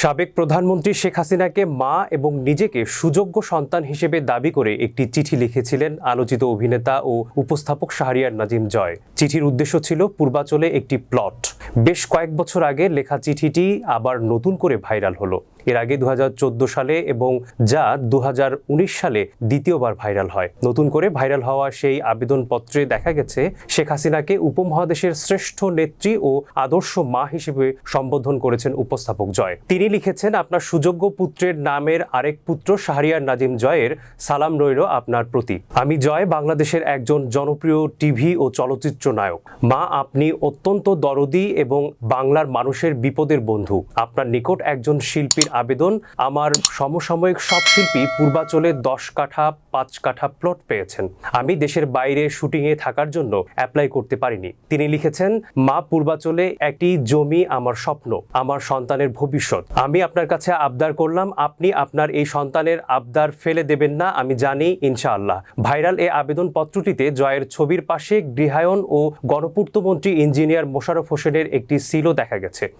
সাবেক প্রধানমন্ত্রী শেখ হাসিনাকে মা এবং নিজেকে সুযোগ্য সন্তান হিসেবে দাবি করে একটি চিঠি লিখেছিলেন আলোচিত অভিনেতা ও উপস্থাপক শাহরিয়ার নাজিম জয়। চিঠির উদ্দেশ্য ছিল পূর্বাচলে একটি প্লট। বেশ কয়েক বছর আগে লেখা চিঠিটি আবার নতুন করে ভাইরাল হলো। এর আগে 2014 সালে এবং যা 2019 সালে দ্বিতীয়বার ভাইরাল হয়। নতুন করে ভাইরাল হওয়া সেই আবেদনপত্রে দেখা গেছে শেখ হাসিনাকে উপমহাদেশের শ্রেষ্ঠ নেত্রী ও আদর্শ মা হিসেবে সম্বোধন করেছেন উপস্থাপক জয়। তিনি লিখেছেন, আপনার সুযোগ্য পুত্রের নামের আরেক পুত্র শাহরিয়ার নাজিম জয়ের সালাম রইল আপনার প্রতি। আমি জয় বাংলাদেশের একজন জনপ্রিয় টিভি ও চলচ্চিত্র নায়ক। মা, আপনি অত্যন্ত দরদি এবং বাংলার মানুষের বিপদের বন্ধু। আপনার নিকট একজন শিল্পীর আবেদন। আমার সমসাময়িক সব শিল্পী পূর্বাচলে 10 কাঠা 5 কাঠা প্লট পেয়েছেন। আমি দেশের বাইরে শুটিংয়ে থাকার জন্য অ্যাপ্লাই করতে পারিনি। তিনি লিখেছেন, মা, পূর্বাচলে একটি জমি আমার স্বপ্ন, আমার সন্তানের ভবিষ্যৎ। আমি আপনার কাছে আবদার করলাম, আপনি আপনার এই সন্তানের আবদার ফেলে দেবেন না, আমি জানি ইনশাআল্লাহ। ভাইরাল এই আবেদনপত্রটিতে জয়ের ছবির পাশে গৃহায়ন ও গণপূর্তমন্ত্রী ইঞ্জিনিয়ার মোশাররফ হোসেনের একটি সিলও দেখা গেছে।